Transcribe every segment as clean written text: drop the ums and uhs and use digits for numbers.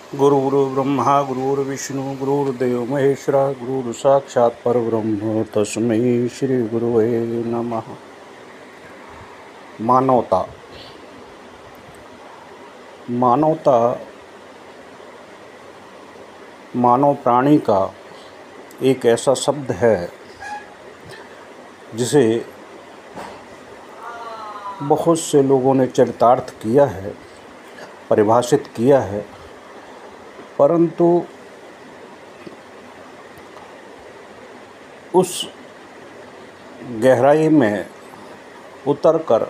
गुरुर्ब्रह्मा गुरुर्विष्णु गुरुर्देव महेश्वरा गुरु साक्षात् परब्रह्म तस्मै श्री गुरुवे नमः। मानवता मानवता मानव प्राणी का एक ऐसा शब्द है जिसे बहुत से लोगों ने चरितार्थ किया है, परिभाषित किया है, परंतु उस गहराई में उतरकर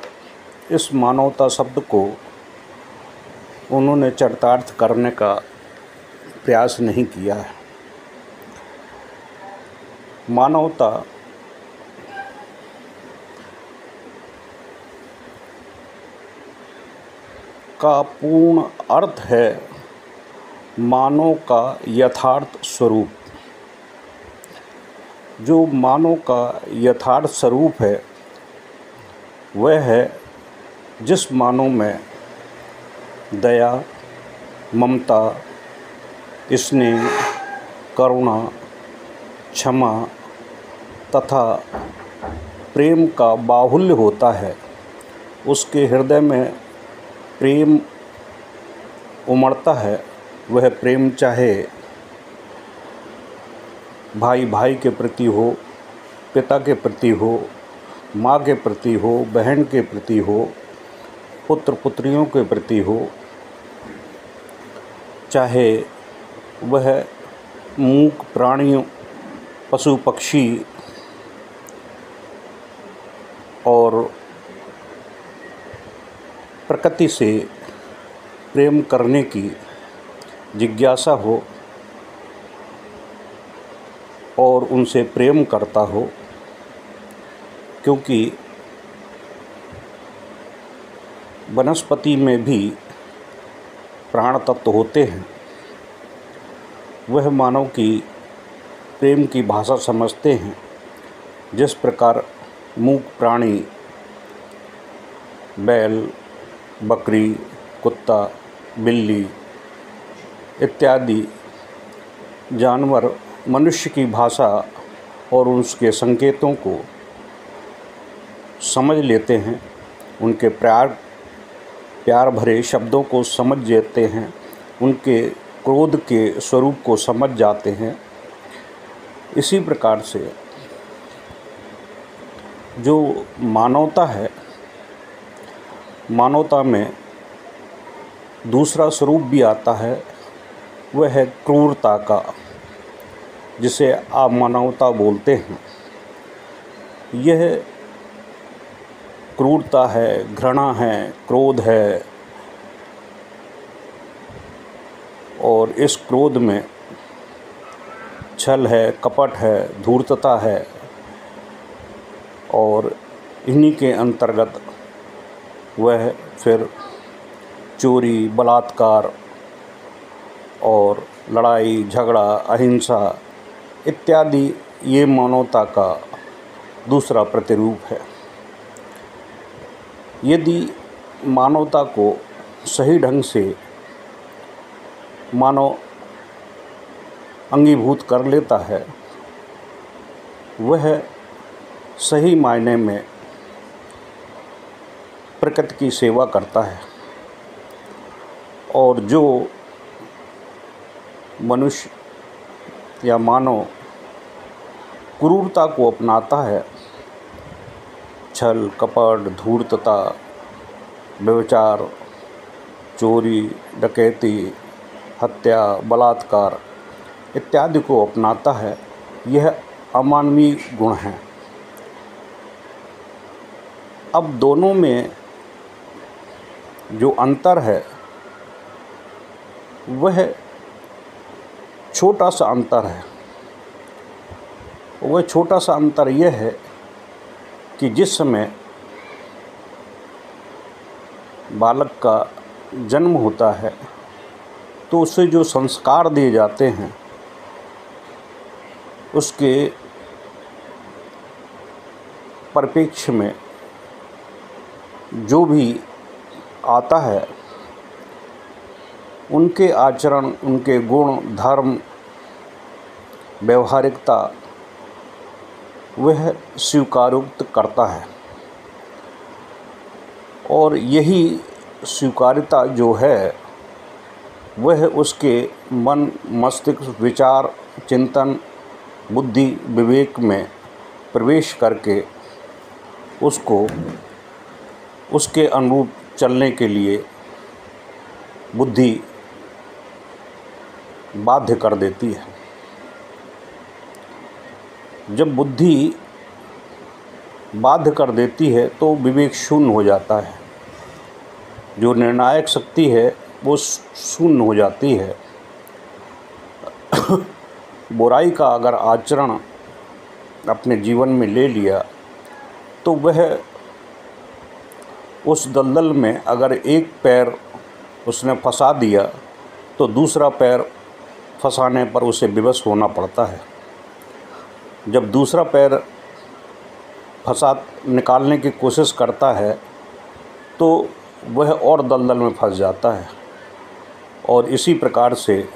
इस मानवता शब्द को उन्होंने चरितार्थ करने का प्रयास नहीं किया है। मानवता का पूर्ण अर्थ है मानव का यथार्थ स्वरूप। जो मानव का यथार्थ स्वरूप है वह है जिस मानव में दया, ममता, स्नेह, करुणा, क्षमा तथा प्रेम का बाहुल्य होता है। उसके हृदय में प्रेम उमड़ता है। वह प्रेम चाहे भाई भाई के प्रति हो, पिता के प्रति हो, माँ के प्रति हो, बहन के प्रति हो, पुत्र पुत्रियों के प्रति हो, चाहे वह मूक प्राणियों, पशु पक्षी और प्रकृति से प्रेम करने की जिज्ञासा हो और उनसे प्रेम करता हो, क्योंकि वनस्पति में भी प्राण तत्व होते हैं। वह मानव की प्रेम की भाषा समझते हैं। जिस प्रकार मूक प्राणी बैल, बकरी, कुत्ता, बिल्ली इत्यादि जानवर मनुष्य की भाषा और उसके संकेतों को समझ लेते हैं, उनके प्यार भरे शब्दों को समझ लेते हैं, उनके क्रोध के स्वरूप को समझ जाते हैं। इसी प्रकार से जो मानवता है, मानवता में दूसरा स्वरूप भी आता है, वह है क्रूरता का, जिसे अमानवता बोलते हैं। यह क्रूरता है, घृणा है, क्रोध है और इस क्रोध में छल है, कपट है, धूर्तता है और इन्हीं के अंतर्गत वह फिर चोरी, बलात्कार और लड़ाई झगड़ा, अहिंसा इत्यादि ये मानवता का दूसरा प्रतिरूप है। यदि मानवता को सही ढंग से मानव अंगीभूत कर लेता है, वह सही मायने में प्रकृति की सेवा करता है। और जो मनुष्य या मानव क्रूरता को अपनाता है, छल, कपट, धूर्तता, व्यभिचार, चोरी, डकैती, हत्या, बलात्कार इत्यादि को अपनाता है, यह अमानवीय गुण है। अब दोनों में जो अंतर है वह छोटा सा अंतर है। वह छोटा सा अंतर यह है कि जिस समय बालक का जन्म होता है तो उसे जो संस्कार दिए जाते हैं उसके परिप्रेक्ष्य में जो भी आता है उनके आचरण, उनके गुण, धर्म, व्यवहारिकता वह स्वीकारोक्त करता है। और यही स्वीकार्यता जो है वह उसके मन, मस्तिष्क, विचार, चिंतन, बुद्धि, विवेक में प्रवेश करके उसको उसके अनुरूप चलने के लिए बुद्धि बाध्य कर देती है। जब बुद्धि बाध्य कर देती है तो विवेक शून्य हो जाता है, जो निर्णायक शक्ति है वो शून्य हो जाती है। बुराई का अगर आचरण अपने जीवन में ले लिया तो वह उस दलदल में अगर एक पैर उसने फंसा दिया तो दूसरा पैर फंसाने पर उसे विवश होना पड़ता है। जब दूसरा पैर फंसा निकालने की कोशिश करता है तो वह और दलदल में फंस जाता है, और इसी प्रकार से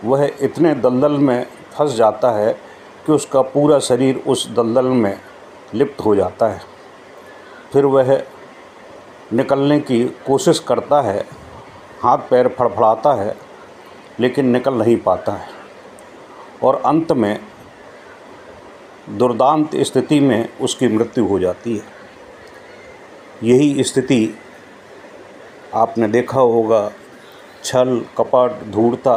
वह इतने दलदल में फंस जाता है कि उसका पूरा शरीर उस दलदल में लिप्त हो जाता है। फिर वह निकलने की कोशिश करता है, हाथ पैर फड़फड़ाता है, लेकिन निकल नहीं पाता है, और अंत में दुर्दांत स्थिति में उसकी मृत्यु हो जाती है। यही स्थिति आपने देखा होगा, छल, कपट, धूर्तता,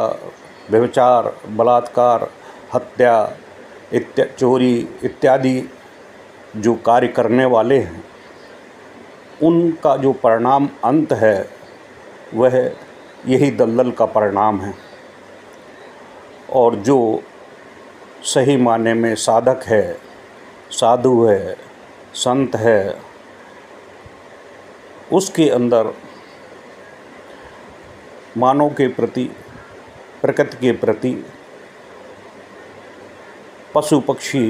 व्यभिचार, बलात्कार, हत्या, चोरी इत्यादि जो कार्य करने वाले हैं उनका जो परिणाम अंत है वह यही दलदल का परिणाम है। और जो सही माने में साधक है, साधु है, संत है, उसके अंदर मानव के प्रति, प्रकृति के प्रति, पशु पक्षी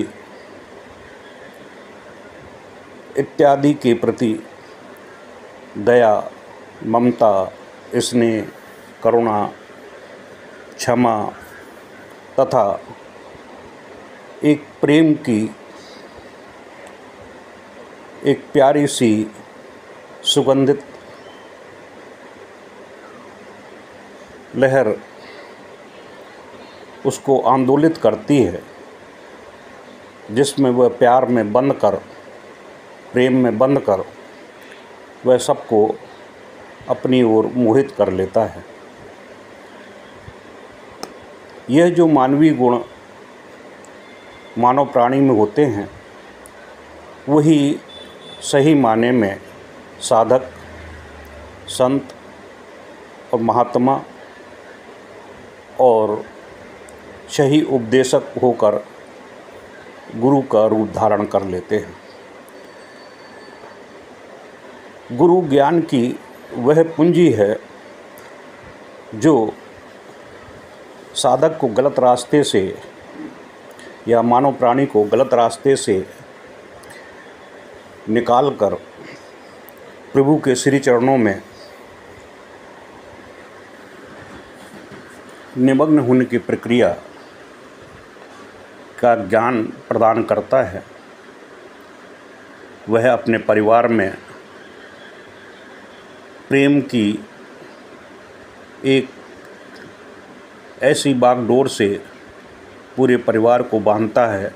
इत्यादि के प्रति दया, ममता, स्नेह, करुणा, क्षमा तथा एक प्रेम की एक प्यारी सी सुगंधित लहर उसको आंदोलित करती है, जिसमें वह प्यार में बंध कर, प्रेम में बंध कर वह सबको अपनी ओर मोहित कर लेता है। यह जो मानवीय गुण मानव प्राणी में होते हैं वही सही माने में साधक, संत और महात्मा और सही उपदेशक होकर गुरु का रूप धारण कर लेते हैं। गुरु ज्ञान की वह पूंजी है जो साधक को गलत रास्ते से या मानव प्राणी को गलत रास्ते से निकालकर प्रभु के श्री चरणों में निमग्न होने की प्रक्रिया का ज्ञान प्रदान करता है। वह अपने परिवार में प्रेम की एक ऐसी बागडोर से पूरे परिवार को बांधता है,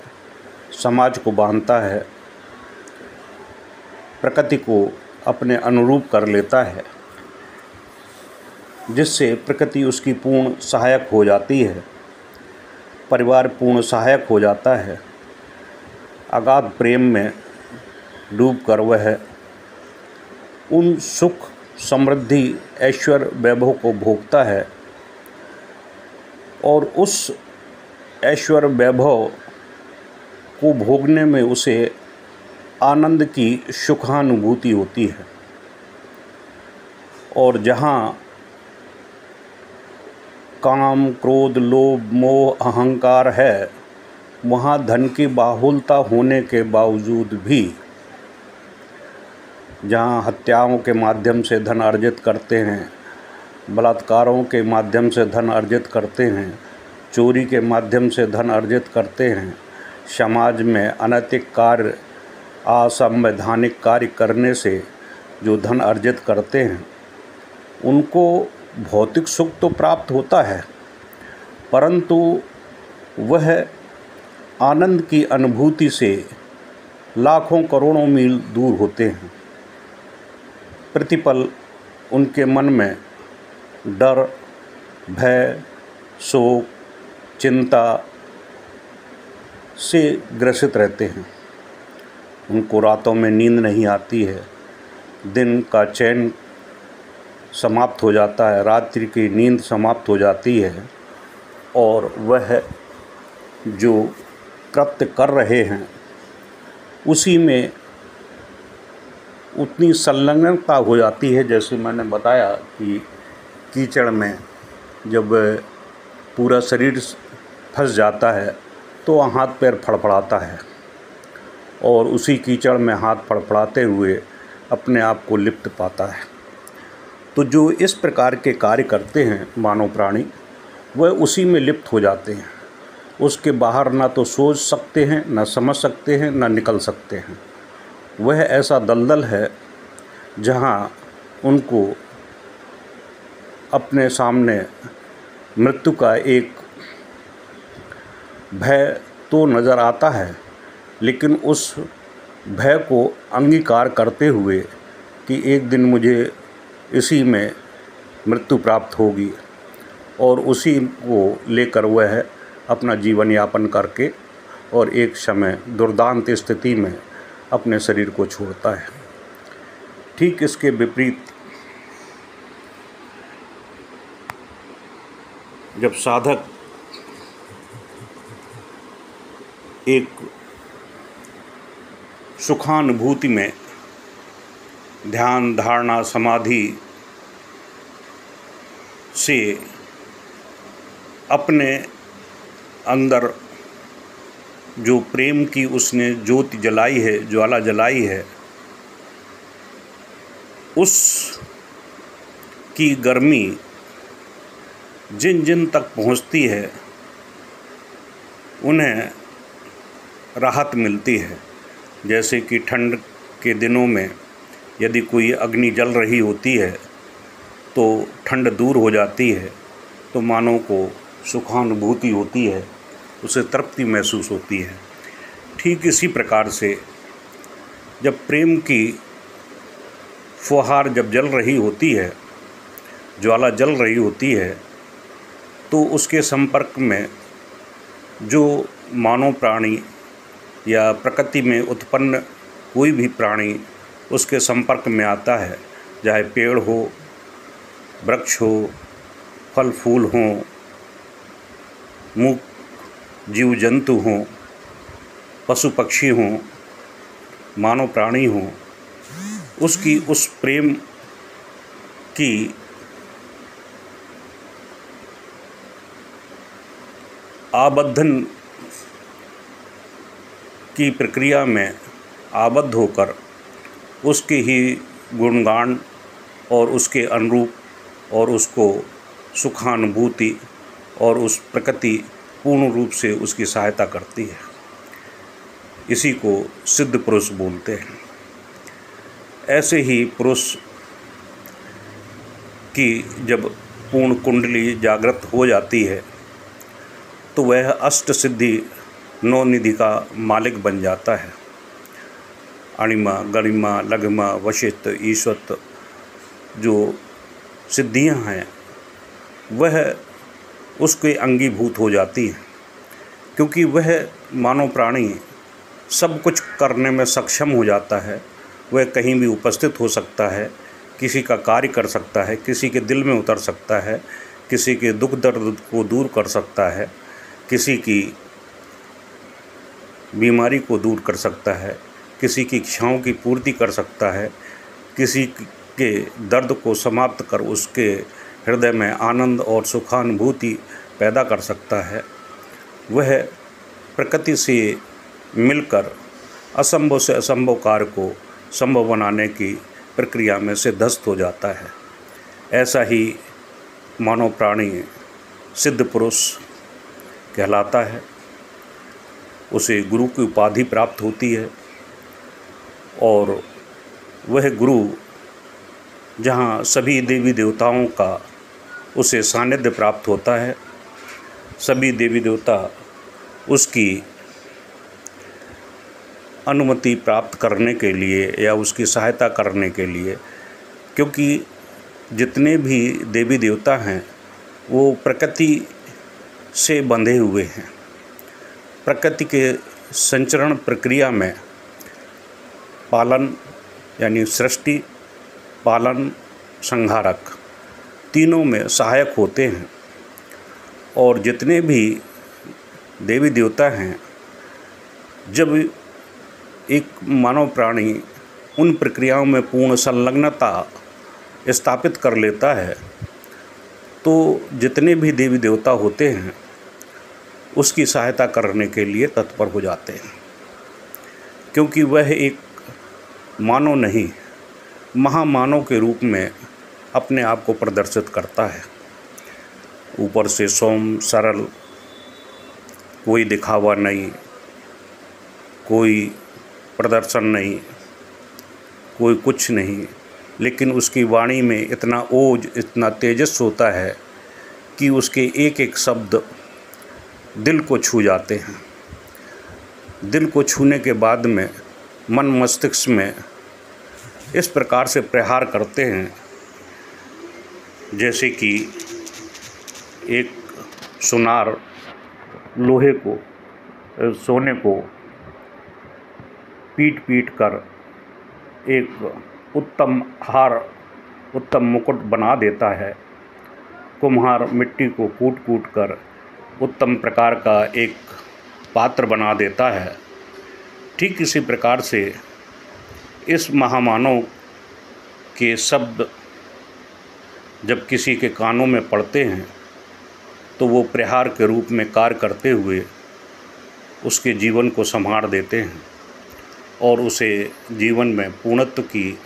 समाज को बांधता है, प्रकृति को अपने अनुरूप कर लेता है, जिससे प्रकृति उसकी पूर्ण सहायक हो जाती है, परिवार पूर्ण सहायक हो जाता है। अगाध प्रेम में डूबकर वह उन सुख, समृद्धि, ऐश्वर्य, वैभव को भोगता है, और उस ऐश्वर्य, वैभव को भोगने में उसे आनंद की सुखानुभूति होती है। और जहाँ काम, क्रोध, लोभ, मोह, अहंकार है, वहाँ धन की बाहुलता होने के बावजूद भी, जहाँ हत्याओं के माध्यम से धन अर्जित करते हैं, बलात्कारों के माध्यम से धन अर्जित करते हैं, चोरी के माध्यम से धन अर्जित करते हैं, समाज में अनैतिक कार्य, असंवैधानिक कार्य करने से जो धन अर्जित करते हैं, उनको भौतिक सुख तो प्राप्त होता है, परंतु वह आनंद की अनुभूति से लाखों करोड़ों मील दूर होते हैं। प्रतिपल उनके मन में डर, भय, शोक, चिंता से ग्रसित रहते हैं। उनको रातों में नींद नहीं आती है, दिन का चैन समाप्त हो जाता है, रात्रि की नींद समाप्त हो जाती है और वह जो कृत्य कर रहे हैं उसी में उतनी संलग्नता हो जाती है। जैसे मैंने बताया कि कीचड़ में जब पूरा शरीर फंस जाता है तो हाथ पैर फड़फड़ाता है और उसी कीचड़ में हाथ फड़फड़ाते हुए अपने आप को लिप्त पाता है। तो जो इस प्रकार के कार्य करते हैं मानव प्राणी, वह उसी में लिप्त हो जाते हैं। उसके बाहर ना तो सोच सकते हैं, ना समझ सकते हैं, ना निकल सकते हैं। वह ऐसा दलदल है जहाँ उनको अपने सामने मृत्यु का एक भय तो नज़र आता है, लेकिन उस भय को अंगीकार करते हुए कि एक दिन मुझे इसी में मृत्यु प्राप्त होगी और उसी को लेकर वह अपना जीवन यापन करके और एक समय दुर्दांत स्थिति में अपने शरीर को छोड़ता है। ठीक इसके विपरीत जब साधक एक सुखानुभूति में ध्यान, धारणा, समाधि से अपने अंदर जो प्रेम की उसने ज्योति जलाई है, ज्वाला जलाई है, उस की गर्मी जिन जिन तक पहुंचती है उन्हें राहत मिलती है। जैसे कि ठंड के दिनों में यदि कोई अग्नि जल रही होती है तो ठंड दूर हो जाती है, तो मानव को सुखानुभूति होती है, उसे तृप्ति महसूस होती है। ठीक इसी प्रकार से जब प्रेम की फुहार जब जल रही होती है, ज्वाला जल रही होती है, तो उसके संपर्क में जो मानव प्राणी या प्रकृति में उत्पन्न कोई भी प्राणी उसके संपर्क में आता है, चाहे पेड़ हो, वृक्ष हो, फल फूल हों, मूक जीव जंतु हों, पशु पक्षी हों, मानव प्राणी हों, उसकी उस प्रेम की आबद्धन की प्रक्रिया में आबद्ध होकर उसके ही गुणगान और उसके अनुरूप और उसको सुखानुभूति और उस प्रकृति पूर्ण रूप से उसकी सहायता करती है। इसी को सिद्ध पुरुष बोलते हैं। ऐसे ही पुरुष की जब पूर्ण कुंडली जागृत हो जाती है तो वह अष्ट सिद्धि नौ निधि का मालिक बन जाता है। अणिमा, गरिमा, लघिमा, वशिष्ठ, ईश्वत जो सिद्धियां हैं वह उसके अंगीभूत हो जाती हैं, क्योंकि वह मानव प्राणी सब कुछ करने में सक्षम हो जाता है। वह कहीं भी उपस्थित हो सकता है, किसी का कार्य कर सकता है, किसी के दिल में उतर सकता है, किसी के दुख दर्द को दूर कर सकता है, किसी की बीमारी को दूर कर सकता है, किसी की इच्छाओं की पूर्ति कर सकता है, किसी के दर्द को समाप्त कर उसके हृदय में आनंद और सुखानुभूति पैदा कर सकता है। वह प्रकृति से मिलकर असंभव से असंभव कार्य को संभव बनाने की प्रक्रिया में सिद्धस्त हो जाता है। ऐसा ही मानव प्राणी सिद्ध पुरुष कहलाता है, उसे गुरु की उपाधि प्राप्त होती है और वह गुरु जहाँ सभी देवी देवताओं का उसे सानिध्य प्राप्त होता है, सभी देवी देवता उसकी अनुमति प्राप्त करने के लिए या उसकी सहायता करने के लिए, क्योंकि जितने भी देवी देवता हैं वो प्रकृति से बंधे हुए हैं। प्रकृति के संचरण प्रक्रिया में पालन यानी सृष्टि, पालन, संहारक तीनों में सहायक होते हैं। और जितने भी देवी देवता हैं, जब एक मानव प्राणी उन प्रक्रियाओं में पूर्ण संलग्नता स्थापित कर लेता है तो जितने भी देवी देवता होते हैं उसकी सहायता करने के लिए तत्पर हो जाते हैं, क्योंकि वह एक मानव नहीं, महामानव के रूप में अपने आप को प्रदर्शित करता है। ऊपर से सौम्य सरल, कोई दिखावा नहीं, कोई प्रदर्शन नहीं, कोई कुछ नहीं, लेकिन उसकी वाणी में इतना ओज, इतना तेजस होता है कि उसके एक एक शब्द दिल को छू जाते हैं। दिल को छूने के बाद में मन मस्तिष्क में इस प्रकार से प्रहार करते हैं जैसे कि एक सुनार लोहे को, सोने को पीट पीट कर एक उत्तम हार, उत्तम मुकुट बना देता है। कुम्हार मिट्टी को कूट कूट कर उत्तम प्रकार का एक पात्र बना देता है। ठीक इसी प्रकार से इस महामानव के शब्द जब किसी के कानों में पड़ते हैं तो वो प्रहार के रूप में कार्य करते हुए उसके जीवन को संभाल देते हैं और उसे जीवन में पूर्णत्व की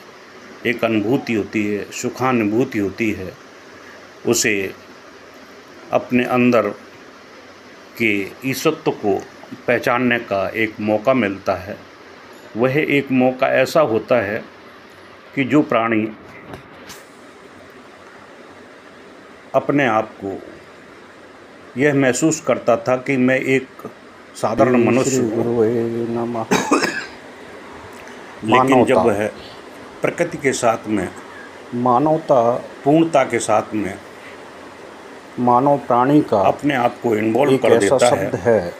एक अनुभूति होती है, सुखानुभूति होती है। उसे अपने अंदर के ईश्वरत्व को पहचानने का एक मौका मिलता है। वह एक मौका ऐसा होता है कि जो प्राणी अपने आप को यह महसूस करता था कि मैं एक साधारण मनुष्य हूँ, लेकिन जब वह प्रकृति के साथ में मानवता, पूर्णता के साथ में मानव प्राणी का अपने आप को इन्वॉल्व कर ऐसा देता शब्द है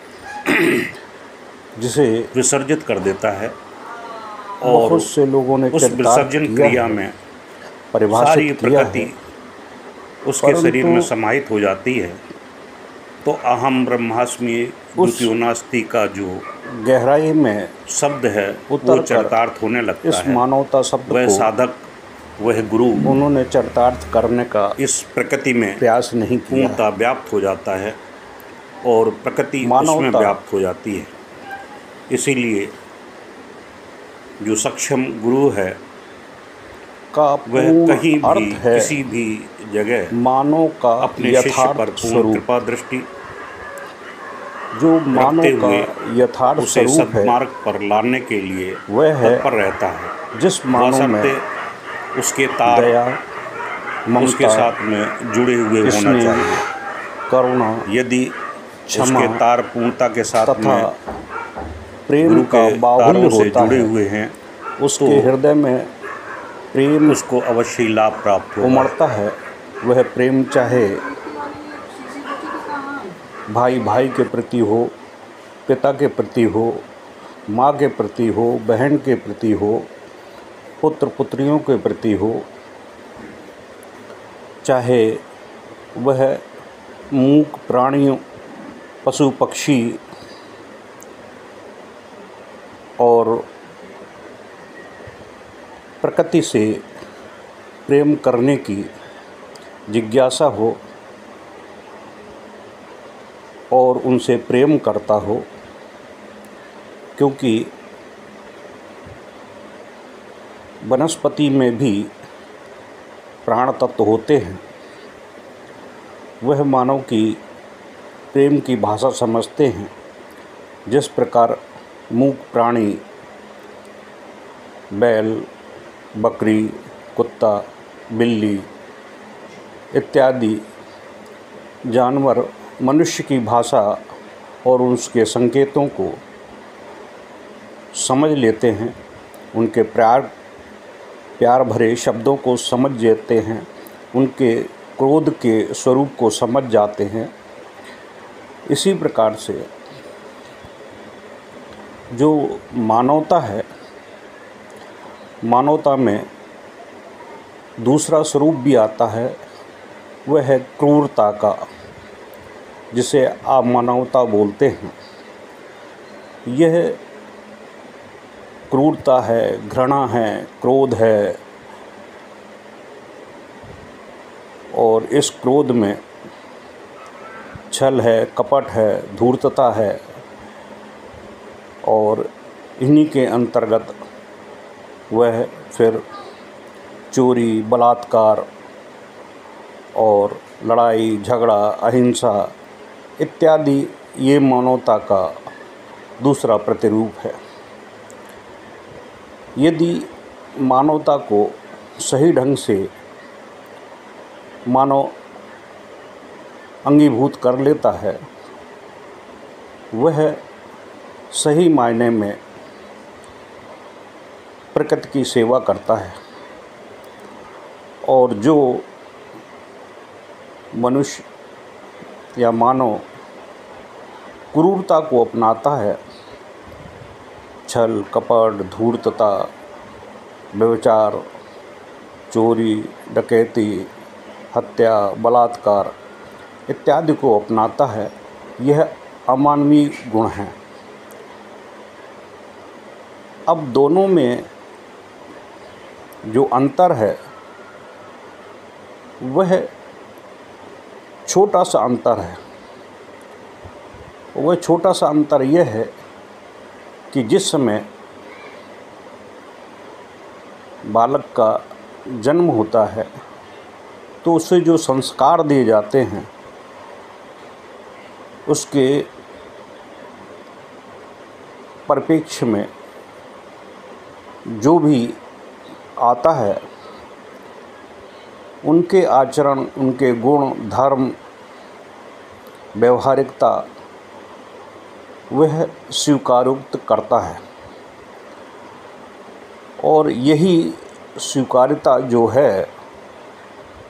जिसे विसर्जित कर देता है और बहुत से लोगों ने उस विसर्जन क्रिया में सारी प्रकृति उसके शरीर में समाहित हो जाती है। तो अहम ब्रह्मास्मि द्वितीयो नास्ति का जो गहराई में शब्द है वो चरितार्थ होने लगता इस है। मानवता शब्द वह को साधक, वह गुरु उन्होंने चरितार्थ करने का इस प्रकृति में प्रयास नहीं किया। पूर्णता व्याप्त हो जाता है और प्रकृति उसमें व्याप्त हो जाती है। इसीलिए जो सक्षम गुरु है का वह कहीं भी अर्थ है किसी भी जगह मानव का अपने शिष्य पर यथार्थ पूर्ण स्वरूप, कृपा दृष्टि जो मानव रखते का हुए यथार्थ उसे स्वरूप है, सद्मार्ग पर लाने के लिए वह है तत्पर रहता है। जिस मानव में बशर्ते उसके तार दया, उसके ममता, साथ में जुड़े हुए होना स्नेह, चाहिए। करुणा, यदि क्षमा उसके तार पूर्णता के साथ तथा में प्रेम गुरु का के बाहुल्य तारों से होता जुड़े है, हुए हैं उसके तो हृदय में प्रेम उसको अवश्य ही लाभ प्राप्त होगा। उमड़ता है। वह प्रेम चाहे भाई भाई के प्रति हो, पिता के प्रति हो, माँ के प्रति हो, बहन के प्रति हो, पुत्र पुत्रियों के प्रति हो, चाहे वह मूक प्राणियों, पशु पक्षी और प्रकृति से प्रेम करने की जिज्ञासा हो और उनसे प्रेम करता हो, क्योंकि वनस्पति में भी प्राण तत्व होते हैं वह मानव की प्रेम की भाषा समझते हैं। जिस प्रकार मूक प्राणी बैल, बकरी, कुत्ता, बिल्ली इत्यादि जानवर मनुष्य की भाषा और उसके संकेतों को समझ लेते हैं, उनके प्यार भरे शब्दों को समझ लेते हैं, उनके क्रोध के स्वरूप को समझ जाते हैं, इसी प्रकार से जो मानवता है, मानवता में दूसरा स्वरूप भी आता है, वह है क्रूरता का, जिसे अमानवता बोलते हैं। यह क्रूरता है, घृणा है, क्रोध है, और इस क्रोध में छल है, कपट है, धूर्तता है, और इन्हीं के अंतर्गत वह फिर चोरी, बलात्कार और लड़ाई झगड़ा, अहिंसा इत्यादि ये मानवता का दूसरा प्रतिरूप है। यदि मानवता को सही ढंग से मानव अंगीभूत कर लेता है, वह सही मायने में प्रकृति की सेवा करता है। और जो मनुष्य या मानव क्रूरता को अपनाता है, छल, कपट, धूर्तता, व्यभिचार, चोरी, डकैती, हत्या, बलात्कार इत्यादि को अपनाता है, यह अमानवीय गुण हैं। अब दोनों में जो अंतर है वह छोटा सा अंतर है। वह छोटा सा अंतर यह है कि जिस समय बालक का जन्म होता है तो उसे जो संस्कार दिए जाते हैं, उसके परिप्रेक्ष्य में जो भी आता है, उनके आचरण, उनके गुण, धर्म, व्यवहारिकता वह स्वीकारोक्त करता है। और यही स्वीकार्यता जो है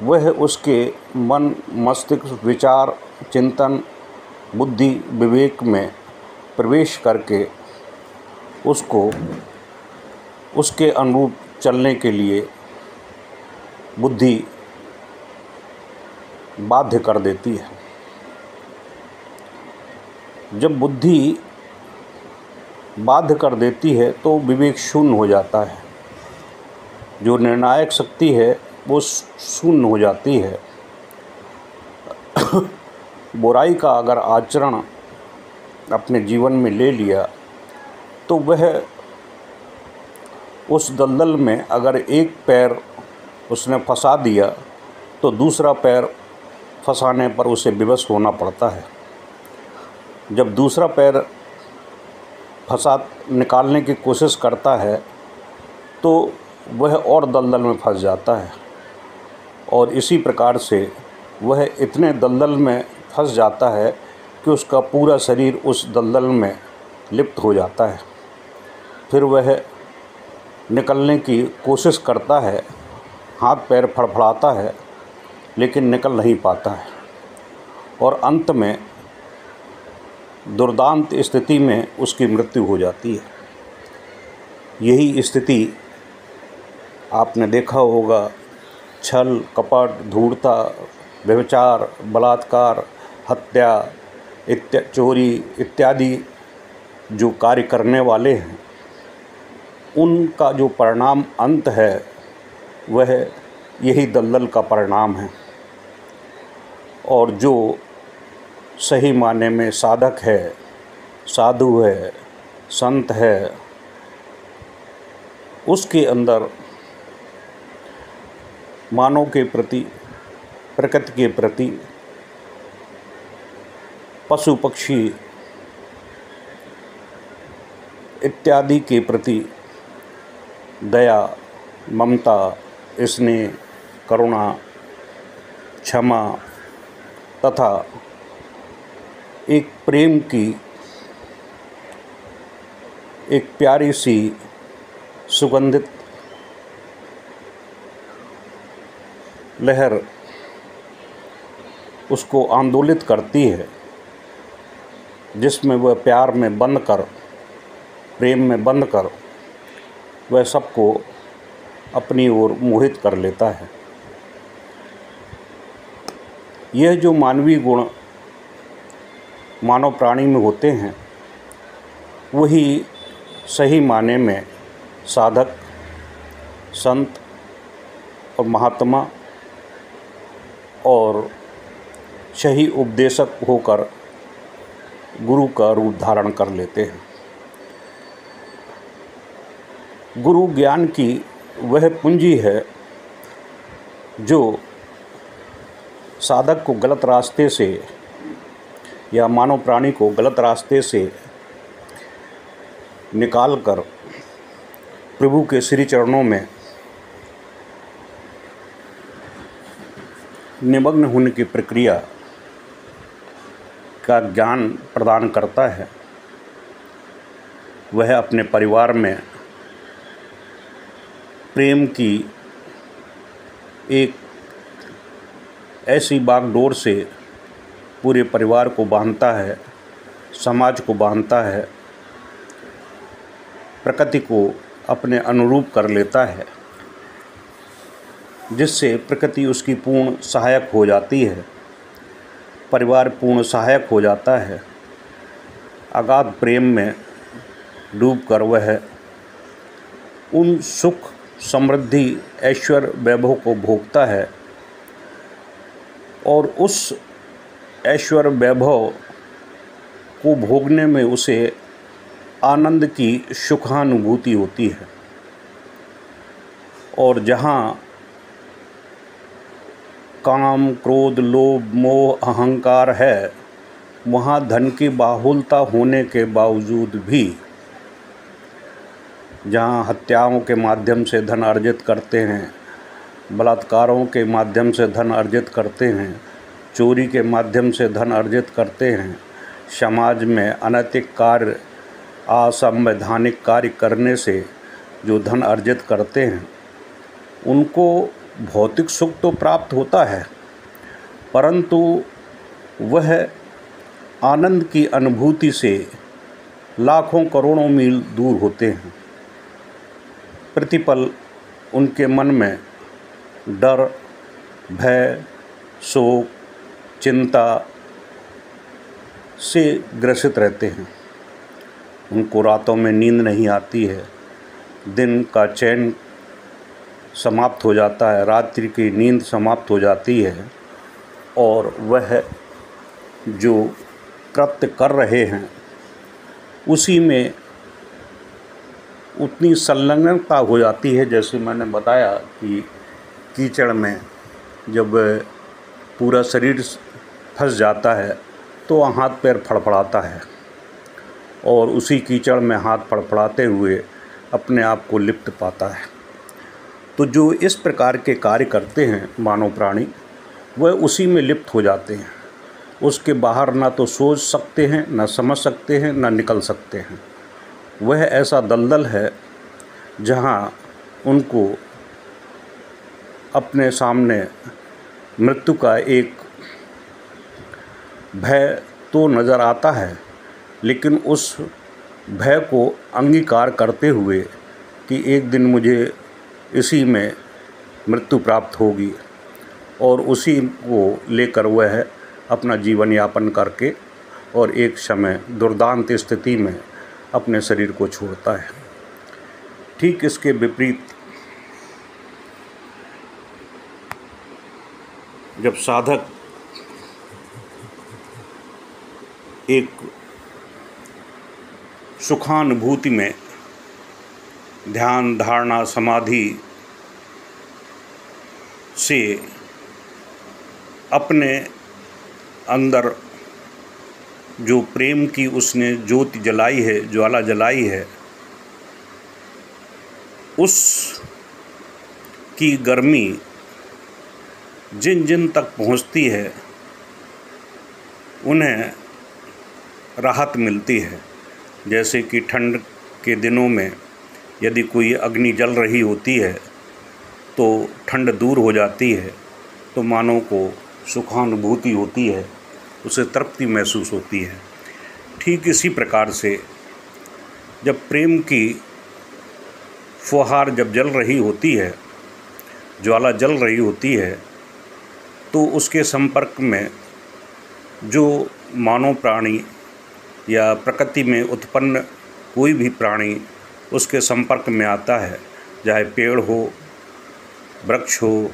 वह उसके मन, मस्तिष्क, विचार, चिंतन, बुद्धि, विवेक में प्रवेश करके उसको उसके अनुरूप चलने के लिए बुद्धि बाध्य कर देती है। जब बुद्धि बाध्य कर देती है तो विवेक शून्य हो जाता है, जो निर्णायक शक्ति है वो शून्य हो जाती है। बुराई का अगर आचरण अपने जीवन में ले लिया तो वह उस दलदल में अगर एक पैर उसने फंसा दिया तो दूसरा पैर फंसाने पर उसे विवश होना पड़ता है। जब दूसरा पैर फंसा निकालने की कोशिश करता है तो वह और दलदल में फंस जाता है, और इसी प्रकार से वह इतने दलदल में फंस जाता है कि उसका पूरा शरीर उस दलदल में लिप्त हो जाता है। फिर वह निकलने की कोशिश करता है, हाथ पैर फड़फड़ाता है, लेकिन निकल नहीं पाता है, और अंत में दुर्दांत स्थिति में उसकी मृत्यु हो जाती है। यही स्थिति आपने देखा होगा, छल, कपट, धूर्तता, व्यभिचार, बलात्कार, हत्या, चोरी इत्यादि जो कार्य करने वाले हैं, उनका जो परिणाम अंत है वह यही दलदल का परिणाम है। और जो सही माने में साधक है, साधु है, संत है, उसके अंदर मानव के प्रति, प्रकृति के प्रति पशु पक्षी इत्यादि के प्रति दया, ममता, स्नेह, करुणा, क्षमा तथा एक प्रेम की एक प्यारी सी सुगंधित लहर उसको आंदोलित करती है, जिसमें वह प्यार में बंध कर, प्रेम में बंध कर वह सबको अपनी ओर मोहित कर लेता है। यह जो मानवीय गुण मानव प्राणी में होते हैं, वही सही माने में साधक, संत और महात्मा और सही उपदेशक होकर गुरु का रूप धारण कर लेते हैं। गुरु ज्ञान की वह पूंजी है जो साधक को गलत रास्ते से या मानव प्राणी को गलत रास्ते से निकाल कर प्रभु के श्री चरणों में निमग्न होने की प्रक्रिया का ज्ञान प्रदान करता है। वह अपने परिवार में प्रेम की एक ऐसी बागडोर से पूरे परिवार को बांधता है, समाज को बांधता है, प्रकृति को अपने अनुरूप कर लेता है, जिससे प्रकृति उसकी पूर्ण सहायक हो जाती है, परिवार पूर्ण सहायक हो जाता है। अगाध प्रेम में डूबकर वह उन सुख, समृद्धि, ऐश्वर्य, वैभव को भोगता है और उस ऐश्वर्य, वैभव को भोगने में उसे आनंद की सुखानुभूति होती है। और जहाँ काम, क्रोध, लोभ, मोह, अहंकार है, वहाँ धन की बाहुलता होने के बावजूद भी, जहाँ हत्याओं के माध्यम से धन अर्जित करते हैं, बलात्कारों के माध्यम से धन अर्जित करते हैं, चोरी के माध्यम से धन अर्जित करते हैं, समाज में अनैतिक कार्य, असंवैधानिक कार्य करने से जो धन अर्जित करते हैं, उनको भौतिक सुख तो प्राप्त होता है, परंतु वह आनंद की अनुभूति से लाखों करोड़ों मील दूर होते हैं। प्रतिपल उनके मन में डर, भय, शोक, चिंता से ग्रसित रहते हैं। उनको रातों में नींद नहीं आती है, दिन का चैन समाप्त हो जाता है, रात्रि की नींद समाप्त हो जाती है और वह जो कृत्य कर रहे हैं उसी में उतनी संलग्नता हो जाती है। जैसे मैंने बताया कि कीचड़ में जब पूरा शरीर फंस जाता है तो हाथ पैर फड़फड़ाता है और उसी कीचड़ में हाथ फड़फड़ाते हुए अपने आप को लिप्त पाता है। तो जो इस प्रकार के कार्य करते हैं मानव प्राणी, वह उसी में लिप्त हो जाते हैं। उसके बाहर ना तो सोच सकते हैं, ना समझ सकते हैं, ना निकल सकते हैं। वह ऐसा दलदल है जहाँ उनको अपने सामने मृत्यु का एक भय तो नज़र आता है, लेकिन उस भय को अंगीकार करते हुए कि एक दिन मुझे इसी में मृत्यु प्राप्त होगी और उसी को लेकर वह अपना जीवन यापन करके और एक समय दुर्दांत स्थिति में अपने शरीर को छोड़ता है। ठीक इसके विपरीत जब साधक एक सुखानुभूति में ध्यान, धारणा, समाधि से अपने अंदर जो प्रेम की उसने ज्योति जलाई है, ज्वाला जलाई है, उस की गर्मी जिन जिन तक पहुंचती है उन्हें राहत मिलती है। जैसे कि ठंड के दिनों में यदि कोई अग्नि जल रही होती है तो ठंड दूर हो जाती है, तो मानव को सुखानुभूति होती है, उसे तृप्ति महसूस होती है। ठीक इसी प्रकार से जब प्रेम की फुहार जब जल रही होती है, ज्वाला जल रही होती है, तो उसके संपर्क में जो मानव प्राणी या प्रकृति में उत्पन्न कोई भी प्राणी उसके संपर्क में आता है, चाहे पेड़ हो, वृक्ष हो,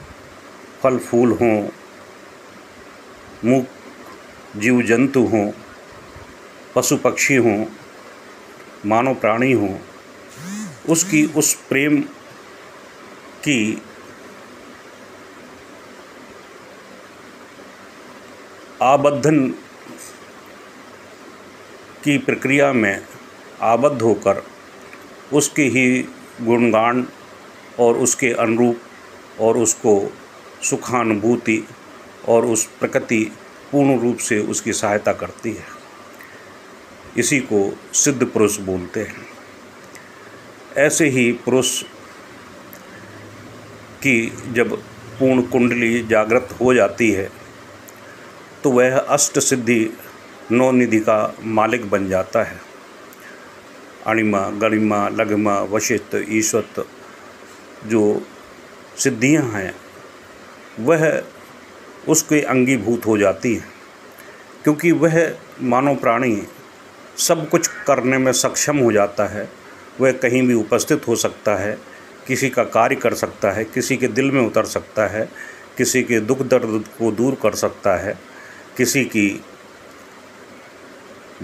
फल फूल हों, मूक जीव जंतु हों, पशु पक्षी हों, मानव प्राणी हों, उसकी उस प्रेम की आबद्धन की प्रक्रिया में आबद्ध होकर उसके ही गुणगान और उसके अनुरूप और उसको सुखानुभूति और उस प्रकृति पूर्ण रूप से उसकी सहायता करती है। इसी को सिद्ध पुरुष बोलते हैं। ऐसे ही पुरुष की जब पूर्ण कुंडली जागृत हो जाती है तो वह अष्ट सिद्धि नौ निधि का मालिक बन जाता है। अणिमा, गरिमा, लघिमा, वशिष्ठ, ईश्वत जो सिद्धियां हैं वह उसके अंगीभूत हो जाती हैं, क्योंकि वह मानव प्राणी सब कुछ करने में सक्षम हो जाता है। वह कहीं भी उपस्थित हो सकता है, किसी का कार्य कर सकता है, किसी के दिल में उतर सकता है, किसी के दुख दर्द को दूर कर सकता है, किसी की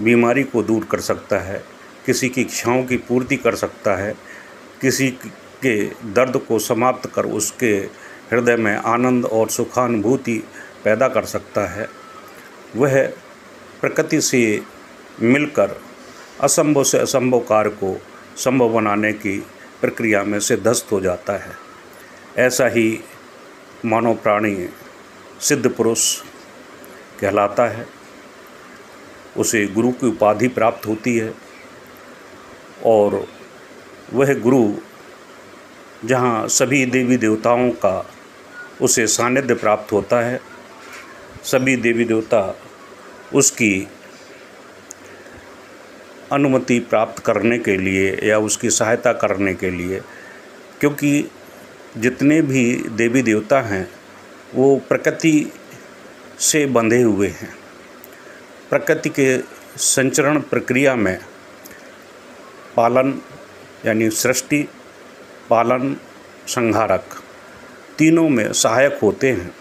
बीमारी को दूर कर सकता है, किसी की इच्छाओं की पूर्ति कर सकता है, किसी के दर्द को समाप्त कर उसके हृदय में आनंद और सुखानुभूति पैदा कर सकता है। वह प्रकृति से मिलकर असंभव से असंभव कार्य को संभव बनाने की प्रक्रिया में सिद्धस्त हो जाता है। ऐसा ही मानव प्राणी सिद्ध पुरुष कहलाता है। उसे गुरु की उपाधि प्राप्त होती है और वह गुरु जहाँ सभी देवी देवताओं का उसे सानिध्य प्राप्त होता है, सभी देवी देवता उसकी अनुमति प्राप्त करने के लिए या उसकी सहायता करने के लिए, क्योंकि जितने भी देवी देवता हैं वो प्रकृति से बंधे हुए हैं। प्रकृति के संचरण प्रक्रिया में पालन यानी सृष्टि, पालन, संहारक तीनों में सहायक होते हैं।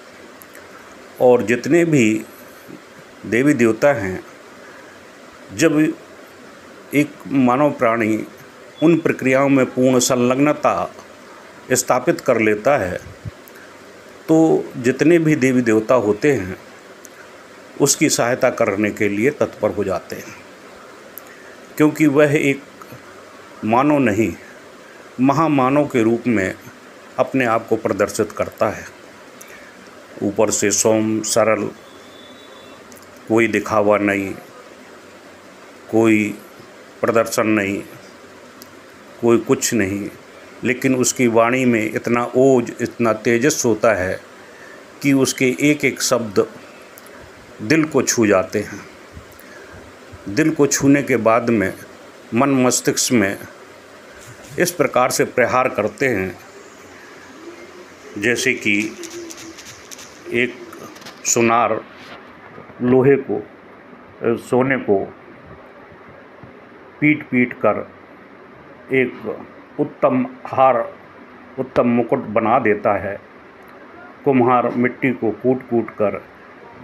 और जितने भी देवी देवता हैं, जब एक मानव प्राणी उन प्रक्रियाओं में पूर्ण संलग्नता स्थापित कर लेता है तो जितने भी देवी देवता होते हैं उसकी सहायता करने के लिए तत्पर हो जाते हैं, क्योंकि वह एक मानव नहीं, महामानव के रूप में अपने आप को प्रदर्शित करता है। ऊपर से सौम्य सरल, कोई दिखावा नहीं, कोई प्रदर्शन नहीं, कोई कुछ नहीं, लेकिन उसकी वाणी में इतना ओज, इतना तेजस होता है कि उसके एक एक शब्द दिल को छू जाते हैं। दिल को छूने के बाद में मन मस्तिष्क में इस प्रकार से प्रहार करते हैं जैसे कि एक सुनार लोहे को, सोने को पीट पीट कर एक उत्तम हार, उत्तम मुकुट बना देता है। कुम्हार मिट्टी को कूट कूट कर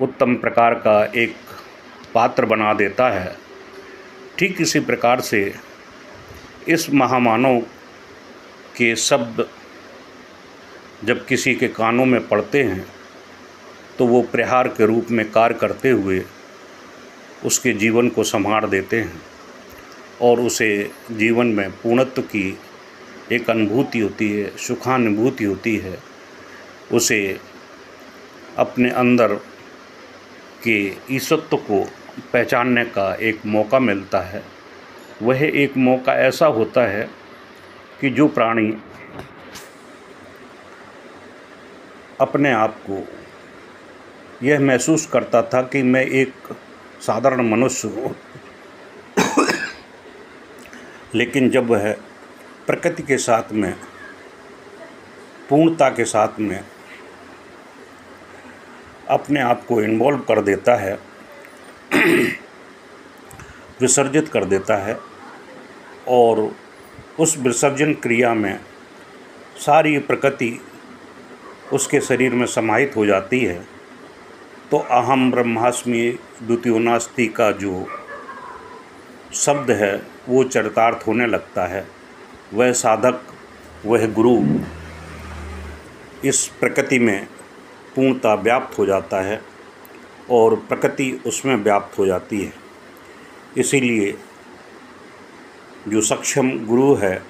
उत्तम प्रकार का एक पात्र बना देता है। ठीक इसी प्रकार से इस महामानव के शब्द जब किसी के कानों में पड़ते हैं तो वो प्रहार के रूप में कार्य करते हुए उसके जीवन को संवार देते हैं और उसे जीवन में पूर्णत्व की एक अनुभूति होती है, सुखानुभूति होती है। उसे अपने अंदर के ईश्वरत्व को पहचानने का एक मौका मिलता है। वह एक मौका ऐसा होता है कि जो प्राणी अपने आप को यह महसूस करता था कि मैं एक साधारण मनुष्य हूँ, लेकिन जब वह प्रकृति के साथ में पूर्णता के साथ में अपने आप को इन्वॉल्व कर देता है, विसर्जित कर देता है और उस विसर्जन क्रिया में सारी प्रकृति उसके शरीर में समाहित हो जाती है, तो अहम ब्रह्मास्मि द्वितीयो नास्ति का जो शब्द है वो चरितार्थ होने लगता है। वह साधक, वह गुरु इस प्रकृति में पूर्णता व्याप्त हो जाता है और प्रकृति उसमें व्याप्त हो जाती है। इसीलिए जो सक्षम गुरु है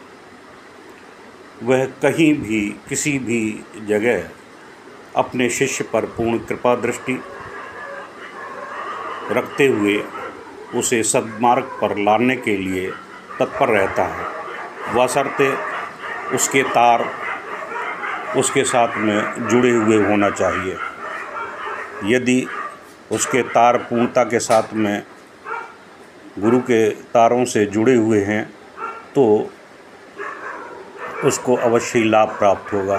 वह कहीं भी किसी भी जगह अपने शिष्य पर पूर्ण कृपा दृष्टि रखते हुए उसे सद्मार्ग पर लाने के लिए तत्पर रहता है, बशर्ते उसके तार उसके साथ में जुड़े हुए होना चाहिए। यदि उसके तार पूर्णता के साथ में गुरु के तारों से जुड़े हुए हैं तो उसको अवश्य लाभ प्राप्त होगा।